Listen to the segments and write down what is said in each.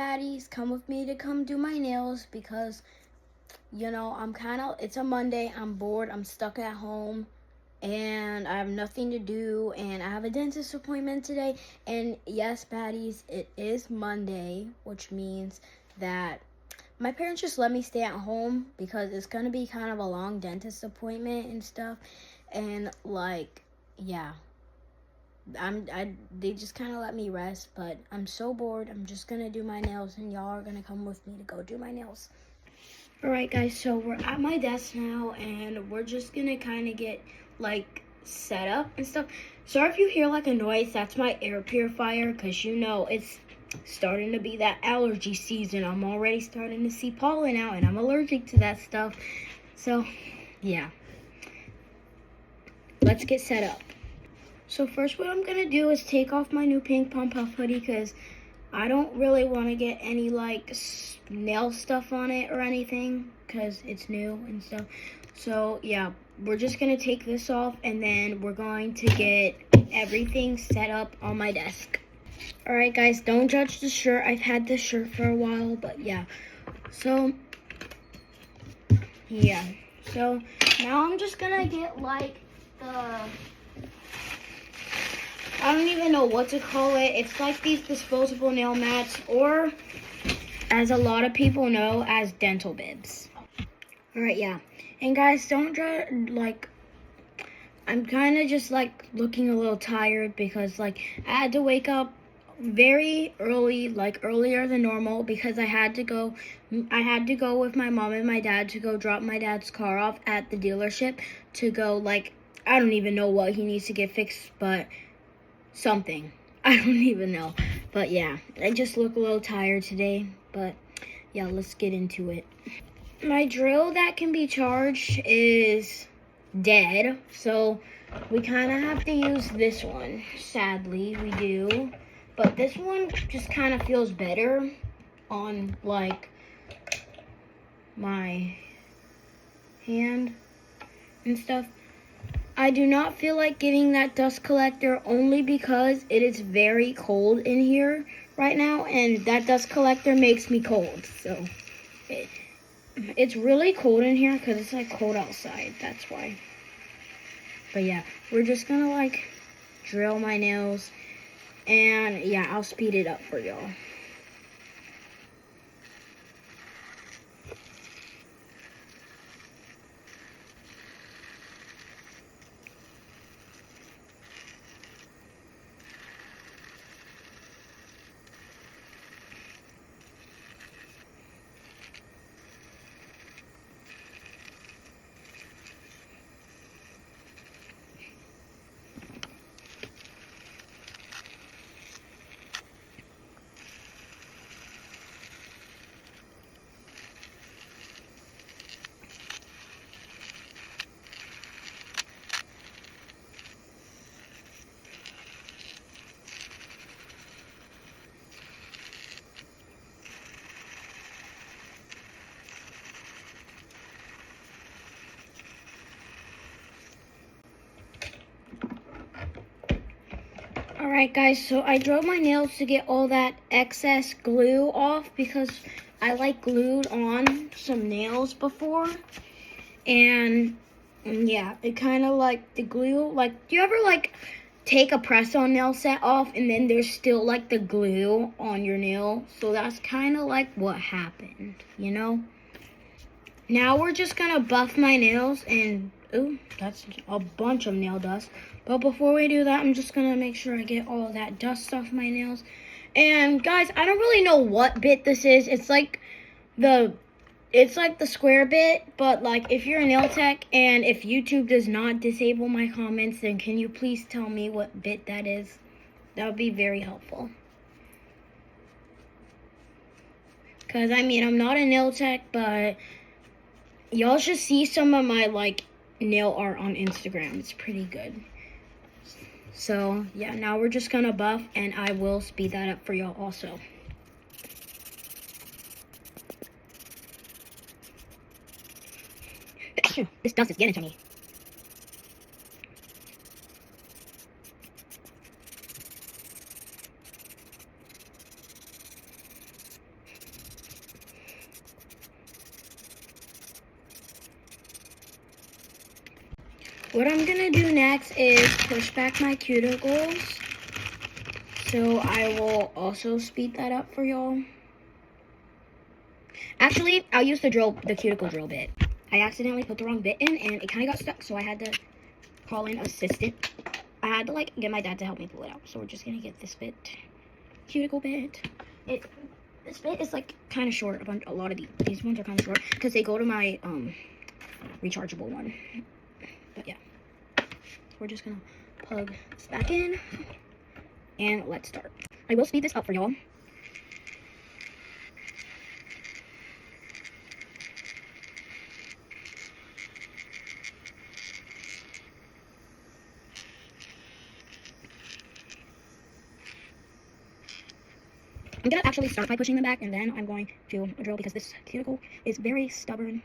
baddies, come with me to come do my nails because, it's a Monday, I'm bored, I'm stuck at home, and I have nothing to do, and I have a dentist appointment today. And yes, baddies, it is Monday, which means that my parents just let me stay at home because it's going to be kind of a long dentist appointment and stuff. And, yeah. They just kind of let me rest, but I'm so bored. I'm just gonna do my nails, and y'all are gonna come with me to go do my nails. All right, guys. So we're at my desk now, and we're just gonna kind of get set up and stuff. Sorry if you hear a noise. That's my air purifier, cause it's starting to be that allergy season. I'm already starting to see pollen out, and I'm allergic to that stuff. So, yeah. Let's get set up. So first what I'm going to do is take off my new pink pump puff hoodie because I don't really want to get any nail stuff on it or anything because it's new and stuff. So yeah, we're just going to take this off and then we're going to get everything set up on my desk. Alright guys, don't judge the shirt. I've had this shirt for a while, but yeah. So now I'm just going to get I don't even know what to call it. It's like these disposable nail mats, or as a lot of people know, as dental bibs. Alright, yeah. And guys, don't I'm kind of just looking a little tired because I had to wake up very early, earlier than normal, because I had to go with my mom and my dad to go drop my dad's car off at the dealership to go I don't even know what he needs to get fixed, but something. I don't even know. But yeah, I just look a little tired today. But yeah, let's get into it. My drill that can be charged is dead. So we kind of have to use this one. Sadly, we do. But this one just kind of feels better on my hand and stuff. I do not feel like getting that dust collector only because it is very cold in here right now, and that dust collector makes me cold. So it's really cold in here because it's cold outside. That's why. But yeah, we're just gonna drill my nails, and yeah, I'll speed it up for y'all. Alright guys, so I drove my nails to get all that excess glue off because I glued on some nails before. And yeah, it kind of the glue, do you ever take a press-on nail set off and then there's still the glue on your nail? So that's kind of what happened, Now we're just gonna buff my nails and, ooh, that's a bunch of nail dust. But before we do that, I'm just gonna make sure I get all that dust off my nails. And guys, I don't really know what bit this is. It's the square bit, but if you're a nail tech and if YouTube does not disable my comments, then can you please tell me what bit that is? That would be very helpful. Cause I'm not a nail tech, but y'all should see some of my nail art on Instagram. It's pretty good. So yeah, now we're just gonna buff, and I will speed that up for y'all also. This dust is getting to me. what I'm gonna do next is push back my cuticles. So I will also speed that up for y'all. Actually, I'll use the cuticle drill bit. I accidentally put the wrong bit in and it kind of got stuck, so I had to call in assistant. I had to get my dad to help me pull it out. So we're just gonna get this bit, cuticle bit. This bit is kind of short. A lot of these ones are kind of short because they go to my rechargeable one. But yeah, we're just gonna plug this back in and let's start. I will speed this up for y'all. I'm gonna actually start by pushing them back, and then I'm going to drill because this cuticle is very stubborn.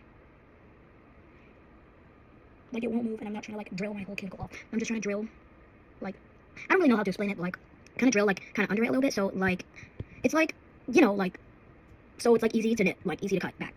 It won't move, and I'm not trying to drill my whole cuticle off. I'm just trying to drill, I don't really know how to explain it, but kind of drill kind of under it a little bit, so it's so it's easy to knit, easy to cut back.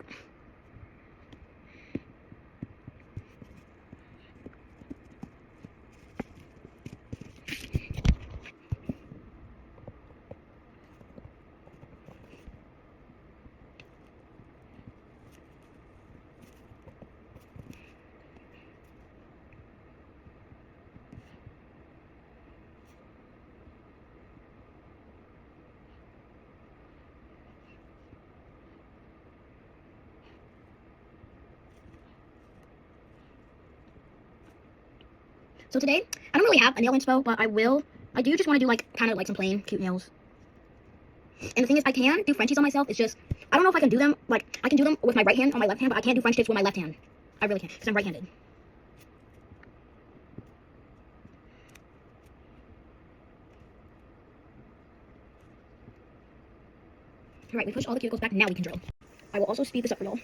So today, I don't really have a nail inspo, but I do just want to do kind of some plain cute nails. And the thing is, I can do Frenchies on myself. It's just, I don't know if I can do them, I can do them with my right hand on my left hand, but I can't do French tips with my left hand. I really can't, because I'm right-handed. Alright, we push all the cuticles back, now we can drill. I will also speed this up for y'all.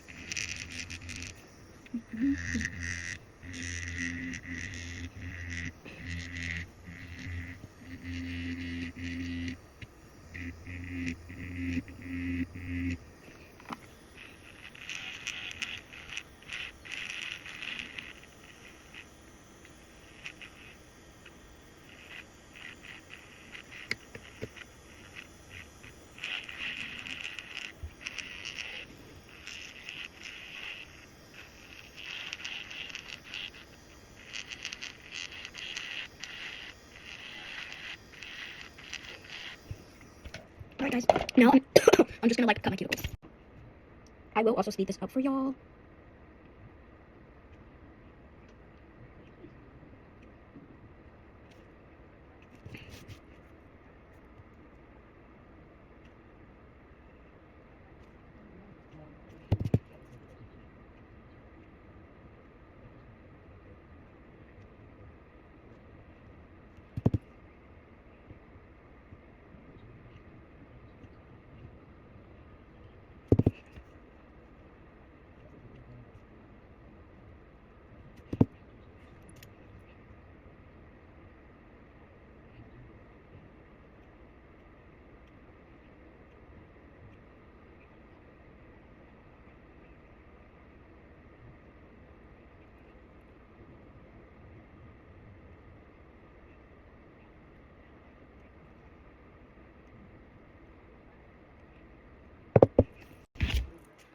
Alright guys, now I'm just gonna cut my cuticles. I will also speed this up for y'all.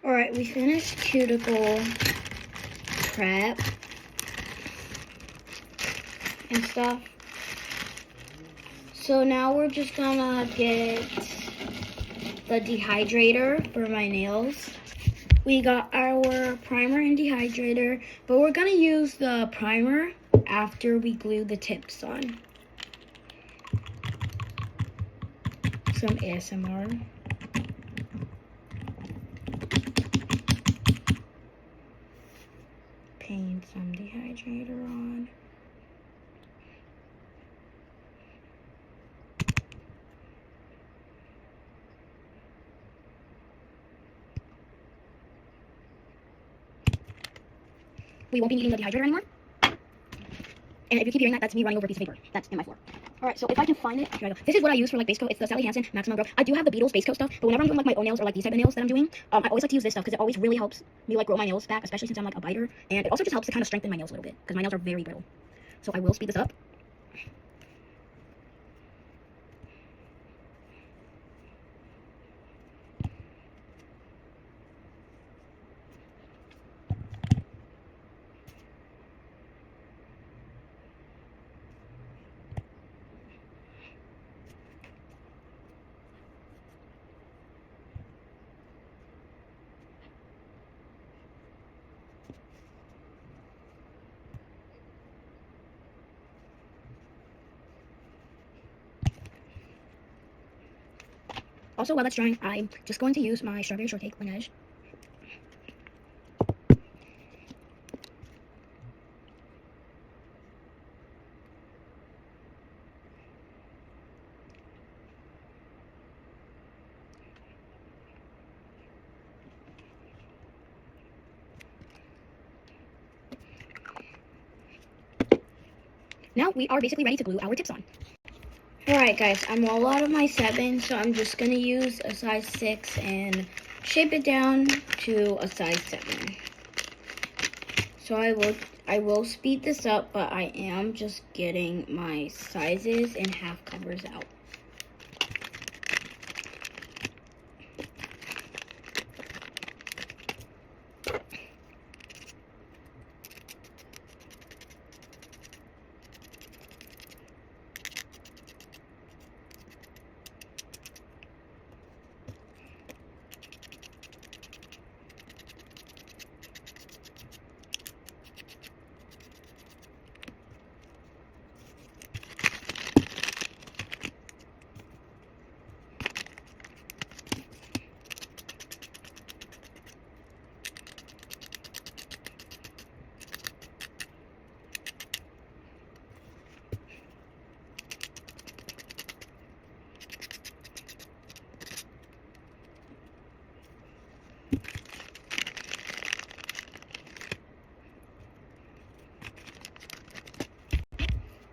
Alright, we finished cuticle prep and stuff. So now we're just gonna get the dehydrator for my nails. We got our primer and dehydrator, but we're gonna use the primer after we glue the tips on. Some ASMR. Paint some dehydrator on. We won't be needing the dehydrator anymore. And if you keep hearing that, that's me running over a piece of paper. That's in my floor. Alright, so if I can find it, here I go. This is what I use for like base coat. It's the Sally Hansen Maximum Grow. I do have the Beatles base coat stuff, but whenever I'm doing like my own nails or like these type of nails that I'm doing, I always like to use this stuff because it always really helps me like grow my nails back, especially since I'm like a biter, and it also just helps to kind of strengthen my nails a little bit because my nails are very brittle. So I will speed this up. Also, while that's drying, I'm just going to use my strawberry shortcake Laneige. Now we are basically ready to glue our tips on. Alright guys, I'm all out of my 7, so I'm just going to use a size 6 and shape it down to a size 7. So I will speed this up, but I am just getting my sizes and half covers out.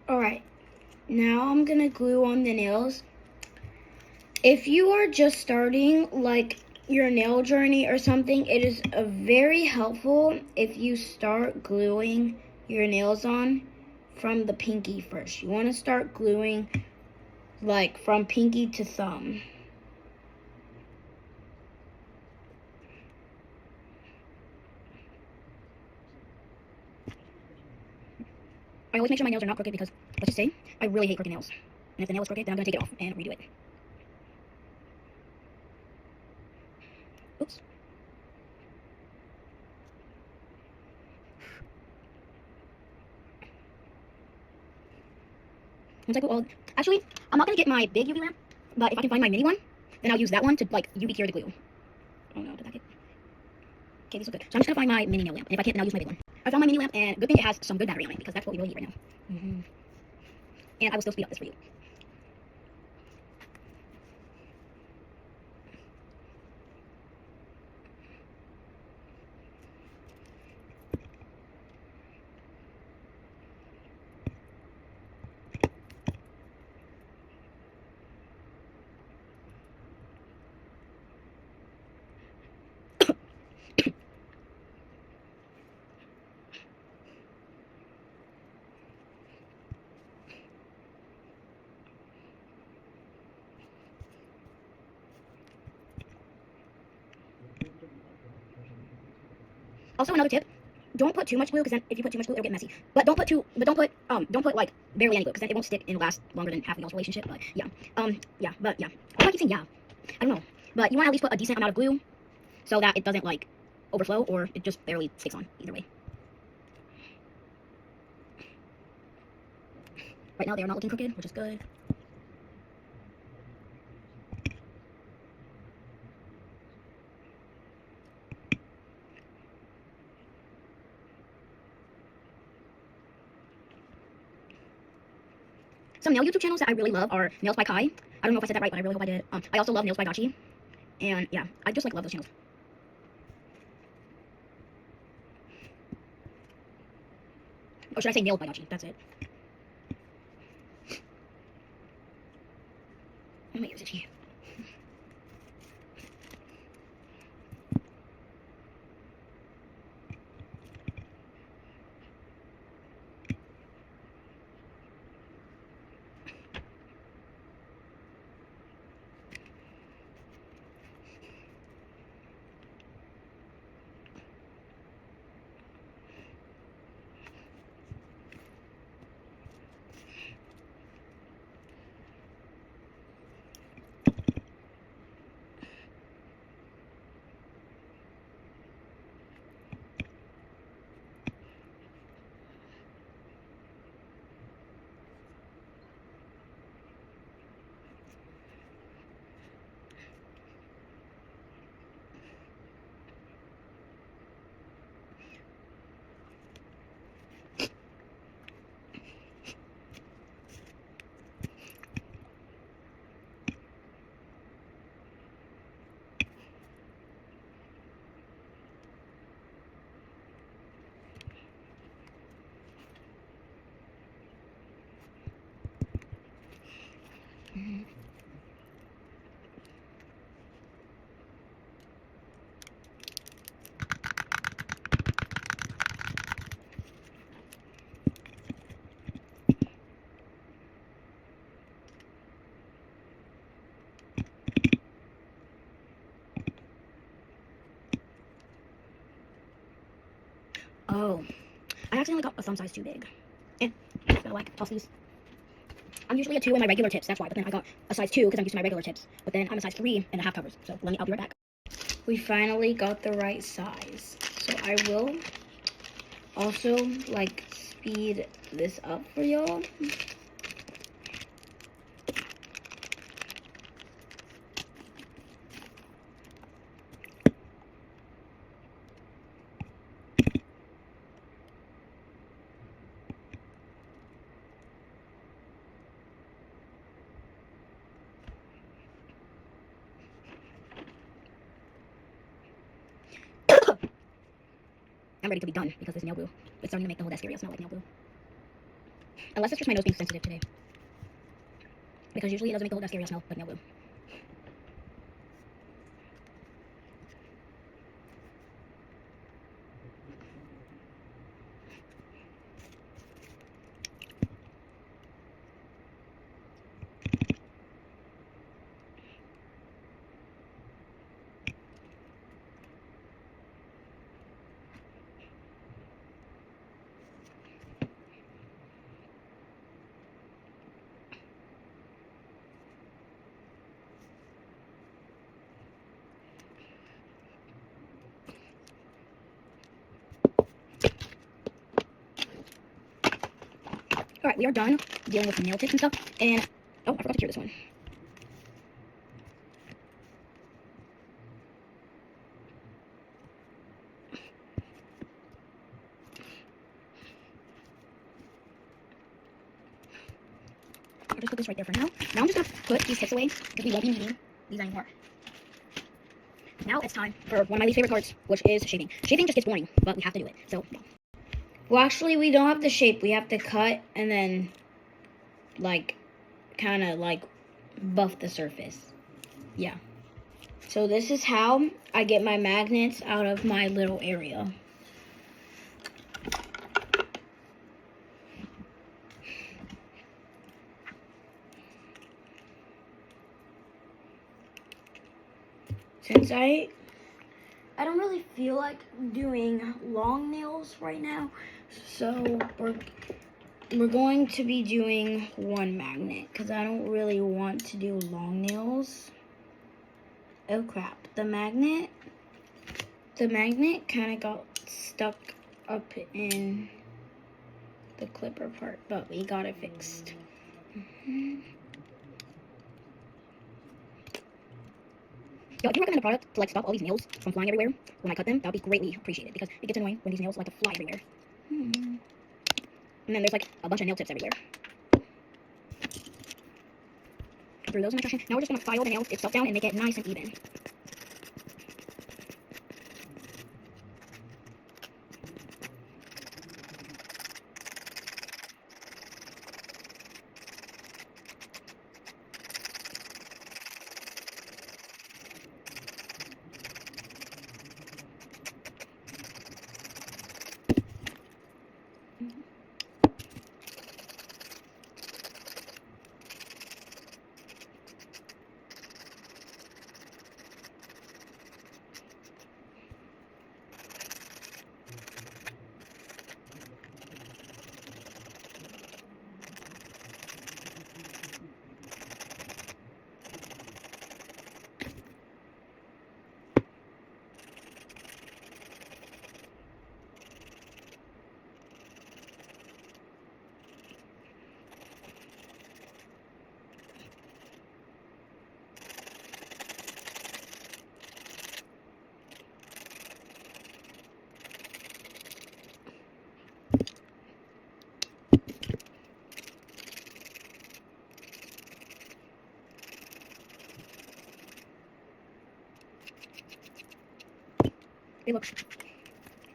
Alright, now I'm gonna glue on the nails. If you are just starting like your nail journey or something, it is very helpful if you start gluing your nails on from the pinky first. You want to start gluing like from pinky to thumb. I always make sure my nails are not crooked because, let's just say, I really hate crooked nails. And if the nail is crooked, then I'm going to take it off and redo it. Oops. Once I glue all... Actually, I'm not going to get my big UV lamp, but if I can find my mini one, then I'll use that one to, like, UV cure the glue. Oh no, did that get... Okay, these look good. So I'm just going to find my mini nail lamp, and if I can't, then I'll use my big one. I found my mini lamp, and good thing it has some good battery on it, because that's what we really need right now. And I will still speed up this for you. Also, another tip: don't put too much glue, because then if you put too much glue, it'll get messy. But don't put like barely any glue, because then it won't stick and last longer than half of y'all's relationship. But yeah, but yeah. Why do I keep saying yeah? I don't know. But you want to at least put a decent amount of glue, so that it doesn't like overflow or it just barely sticks on. Either way. Right now they are not looking crooked, which is good. Some nail YouTube channels that I really love are Nails by Kai. I don't know if I said that right, but I really hope I did. I also love Nails by Dachi. And yeah, I just like love those channels. Or should I say Nailed by Dachi? That's it. I accidentally got a thumb size too big. Just gotta like toss these. I'm usually a 2 in my regular tips, that's why. But then I got a size 2 because I'm used to my regular tips. But then I'm a size 3 in the half covers. So I'll be right back. We finally got the right size. So I will also like speed this up for y'all. I'm ready to be done because this nail glue is starting to make the whole desk area smell like nail glue. Unless it's just my nose being sensitive today. Because usually it doesn't make the whole desk area smell like nail glue. Alright, we are done dealing with the nail tips and stuff. And, oh, I forgot to cure this one. I'll just put this right there for now. Now I'm just gonna put these tips away because we won't be needing these anymore. Now it's time for one of my least favorite parts, which is shaving. Shaving just gets boring, but we have to do it. So, yeah. Well, actually, we don't have to shape. We have to cut and then, like, kind of, like, buff the surface. Yeah. So this is how I get my magnets out of my little area. Since I don't really feel like doing long nails right now, so we're going to be doing one magnet because I don't really want to do long nails. Oh crap, the magnet kind of got stuck up in the clipper part, but we got it fixed. Yo, if you recommend a product to like stop all these nails from flying everywhere when I cut them, that would be greatly appreciated because it gets annoying when these nails like to fly everywhere. And then there's like a bunch of nail tips everywhere. Threw those in the trash. Now we're just gonna file the nail itself down and make it nice and even.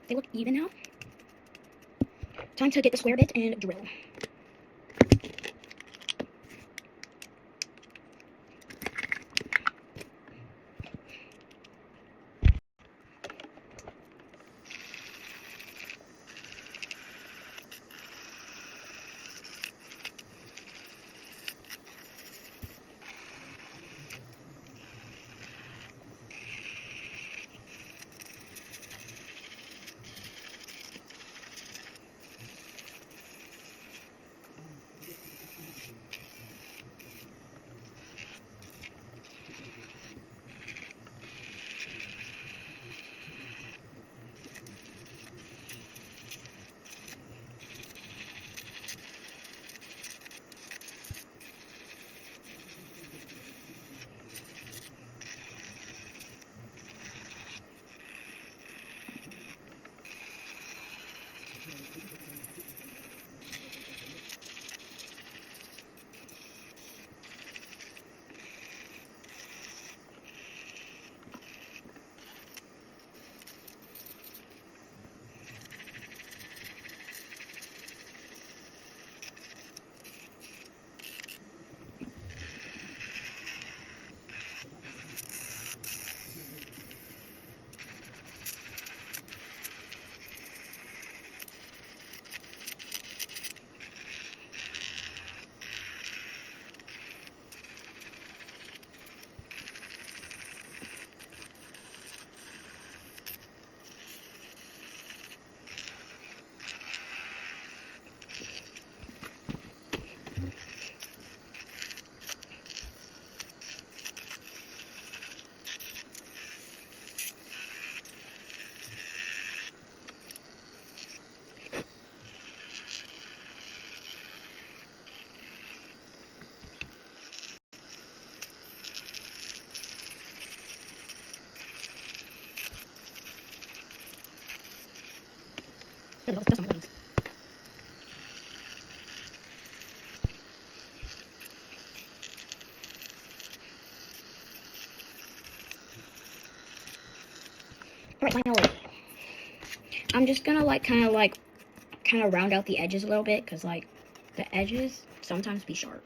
They look even now. Time to get the square bit and drill. Alright, finally. I'm just gonna kind of round out the edges a little bit, because like the edges sometimes be sharp.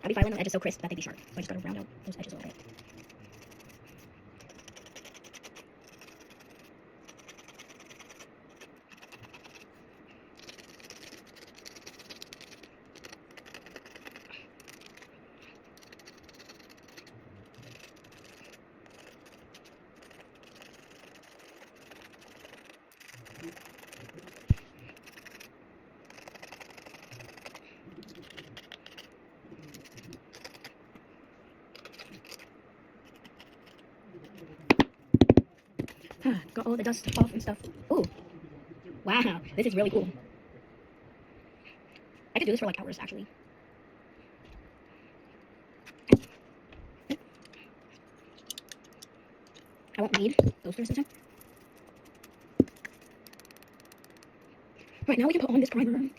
I'll be filing the edges so crisp that they be sharp. So I just gotta round out those edges a little bit. Got all the dust off and stuff. Ooh, wow, this is really cool. I could do this for like hours, actually. I won't need those for this time. Right, now we can put on this primer. And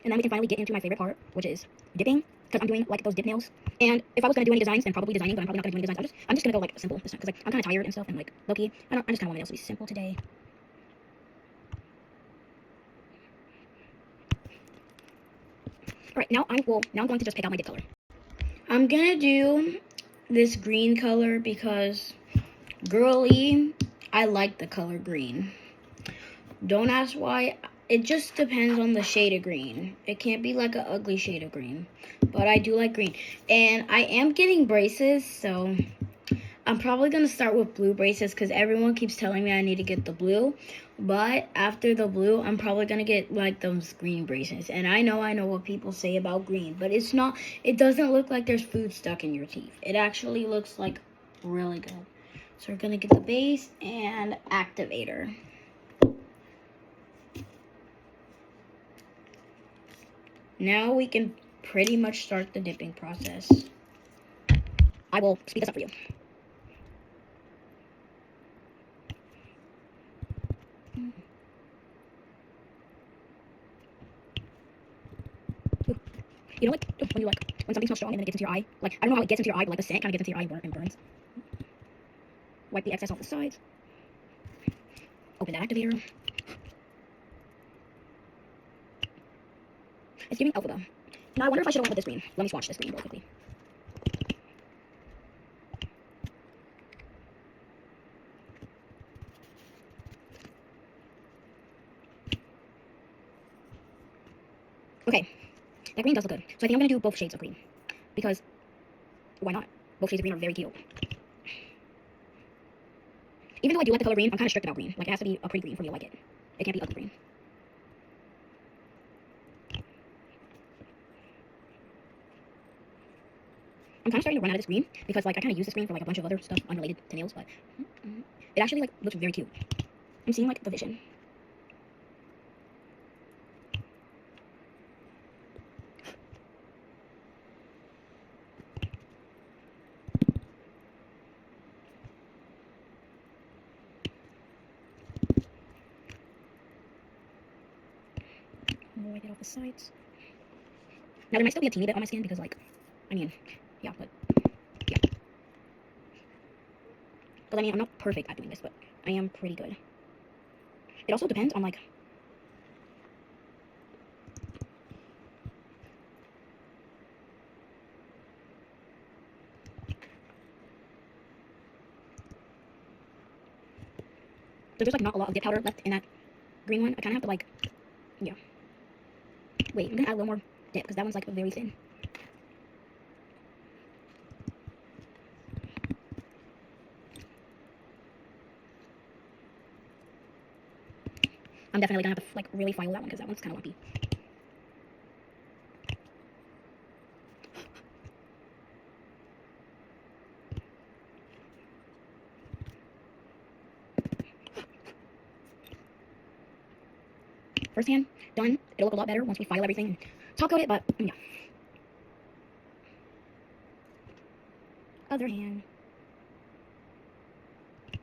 then we can finally get into my favorite part, which is dipping, because I'm doing like those dip nails. And if I was gonna do any designs, then probably designing, but I'm probably not gonna do any designs. I'm just gonna go like simple this time, because like I'm kind of tired and stuff, and like low-key, I just kind of want my nails to be simple today. Alright, now I'm going to just pick out my dip color. I'm gonna do this green color because, girly, I like the color green. Don't ask why. It just depends on the shade of green. It can't be like an ugly shade of green. But I do like green. And I am getting braces, so I'm probably going to start with blue braces because everyone keeps telling me I need to get the blue. But after the blue, I'm probably going to get like those green braces. And I know what people say about green. But it's not, it doesn't look like there's food stuck in your teeth. It actually looks like really good. So we're going to get the base and activator. Now we can pretty much start the dipping process. I will speed this up for you. You know, like when something smells strong and then it gets into your eye. Like, I don't know how it gets into your eye, but like the scent kind of gets into your eye and burns. Wipe the excess off the sides. Open that activator. It's giving Elphaba. Now I wonder if I should have went with this green. Let me swatch this green really quickly. Okay, that green does look good. So I think I'm going to do both shades of green. Because, why not? Both shades of green are very cute. Even though I do like the color green, I'm kind of strict about green. Like, it has to be a pretty green for me to like it. It can't be ugly green. I'm kind of starting to run out of this green because, like, I kind of use this green for, like, a bunch of other stuff unrelated to nails, but it actually, like, looks very cute. I'm seeing, like, the vision. wipe it off the sides. Now, there might still be a teeny bit on my skin because, like, I mean, yeah, but, yeah. But, I mean, I'm not perfect at doing this, but I am pretty good. It also depends on, like, there's, like, not a lot of dip powder left in that green one. I kind of have to, like, yeah. Wait, I'm gonna add a little more dip because that one's, like, very thin. I'm definitely gonna have to, like, really file that one because that one's kind of lumpy. First hand, done. It'll look a lot better once we file everything and top coat it, but, yeah. Other hand.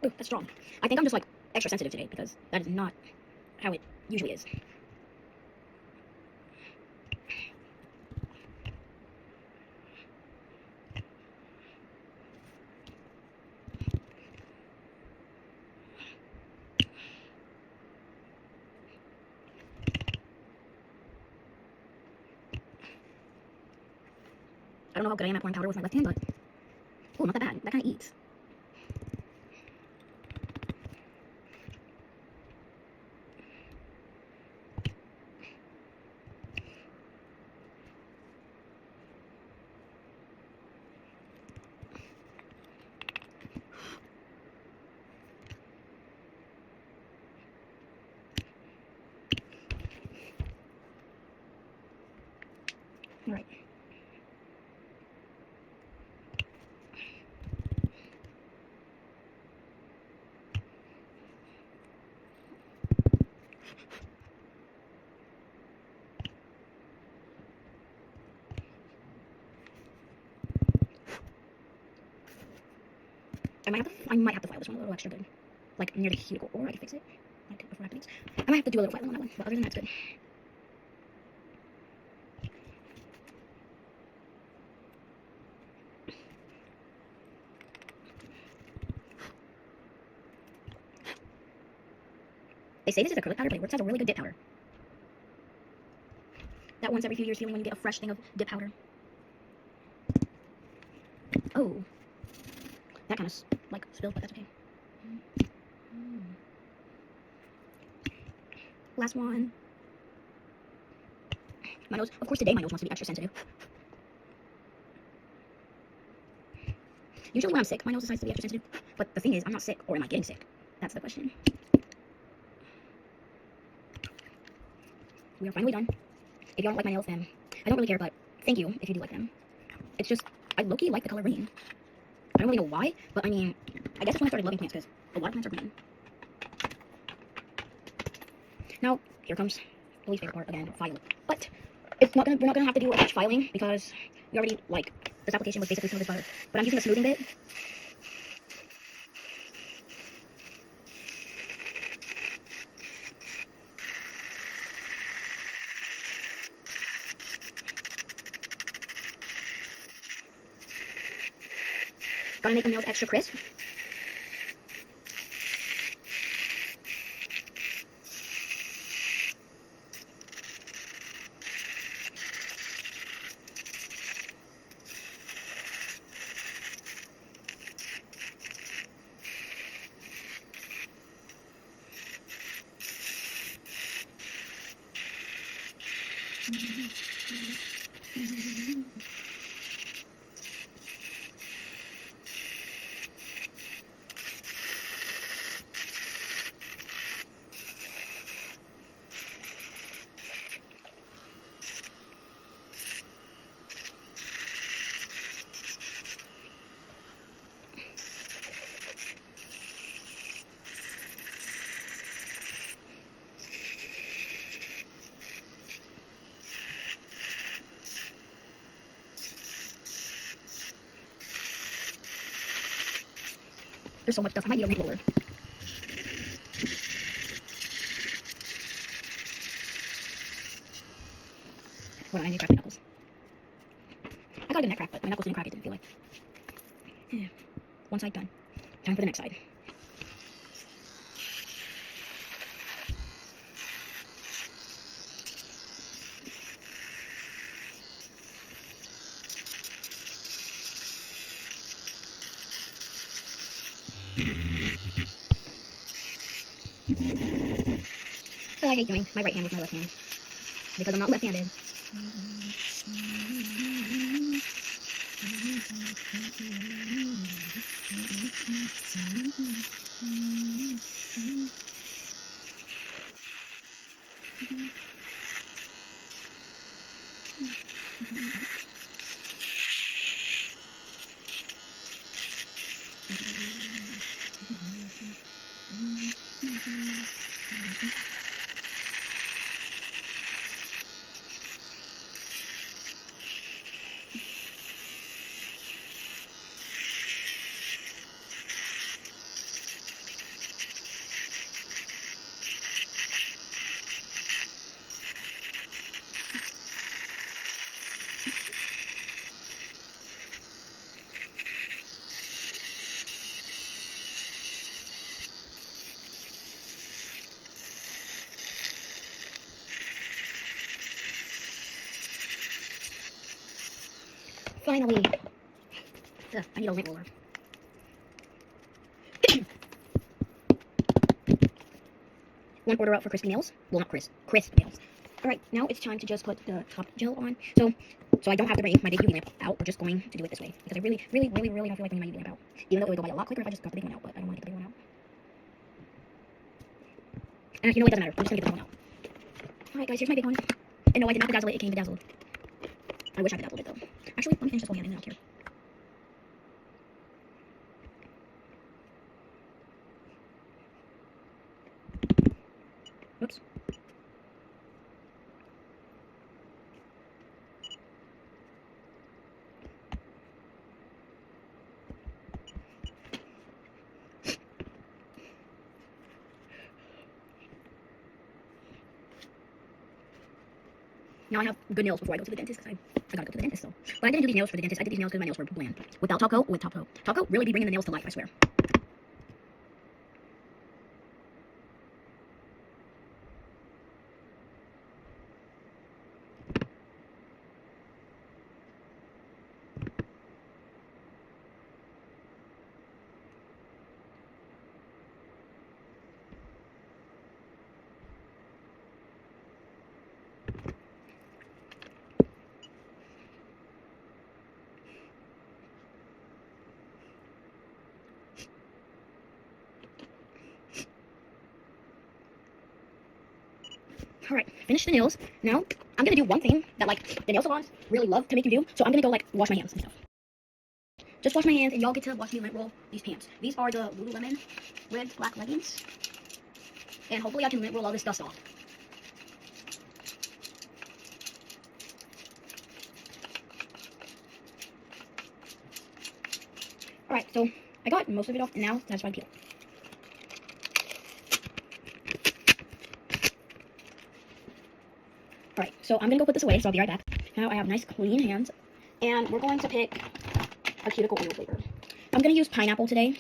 Ooh, that's strong. I think I'm just, like, extra sensitive today because that is not how it usually is. I don't know how good I am at pouring powder with my left hand, but, oh, not that bad. That kind of eats. Alright. I might have to file this one a little extra good. Like, near the cuticle, or I can fix it. Like, before I bleed. I might have to do a little filing on that one, but other than that, it's good. They say this is acrylic powder, but it works as a really good dip powder. That once every few years feeling when you get a fresh thing of dip powder. Oh. That kind of, like, spilled, but that's okay. Last one. My nose, of course today my nose wants to be extra sensitive. Usually when I'm sick, my nose decides to be extra sensitive. But the thing is, I'm not sick, or am I getting sick? That's the question. We are finally done. If you don't like my nails, then I don't really care, but thank you if you do like them. It's just, I low-key like the color green. I don't really know why, but I mean, I guess it's when I started loving plants, because a lot of plants are green. Now, here comes the least favorite part again, filing. But we're not gonna have to do much filing because we already, like, this application was basically smooth as butter. But I'm using a smoothing bit. Gotta make the nails extra crisp. There's so much stuff. I might need a roller. Hold on, I need to crack my knuckles. I got a good neck crack, but my knuckles didn't crack, it didn't feel like. Yeah. One side done. Time for the next side. So I hate doing my right hand with my left hand because I'm not left-handed. Finally. I need a lint roller. One order out for crispy nails. Well, not crisp nails. Alright, now it's time to just put the top gel on. So I don't have to bring my big UV lamp out. We're just going to do it this way. Because I really don't feel like bringing my UV lamp out. Even though it would go by a lot quicker if I just got the big one out. But I don't want to get the big one out. And you know what, it doesn't matter. I'm just going to get the one out. Alright guys, here's my big one. And no, I did not bedazzle it. It came bedazzled. I wish I bedazzled it though. Actually, let me finish this whole hand and then I'll care. Oops. Now I have good nails before I go to the dentist because I gotta go to the dentist still. But I didn't do these nails for the dentist. I did these nails because my nails were bland. Without top coat, with top coat. Top coat really be bringing the nails to life, I swear. Alright, finish the nails. Now, I'm gonna do one thing that, like, the nail salons really love to make you do. So I'm gonna go, like, wash my hands and stuff. Just wash my hands, and y'all get to watch me lint roll these pants. These are the Lululemon red black leggings. And hopefully I can lint roll all this dust off. Alright, so I got most of it off, and now that's my peel. Alright, so I'm gonna go put this away, so I'll be right back. Now I have nice clean hands, and we're going to pick a cuticle oil flavor. I'm gonna use pineapple today.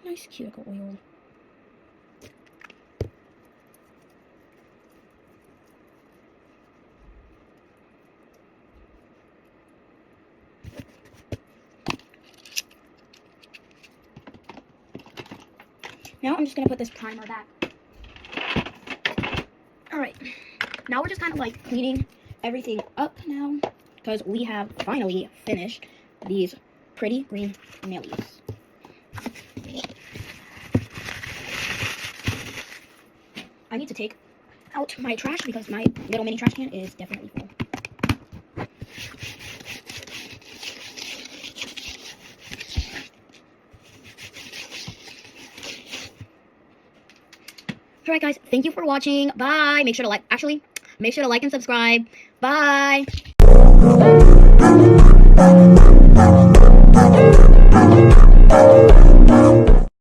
Nice cuticle oil. Now I'm just gonna put this primer back. Alright, now we're just kind of like cleaning everything up now, because we have finally finished these pretty green nailies. I need to take out my trash because my little mini trash can is definitely full. Alright guys, thank you for watching. Bye. Make sure to like and subscribe. Bye.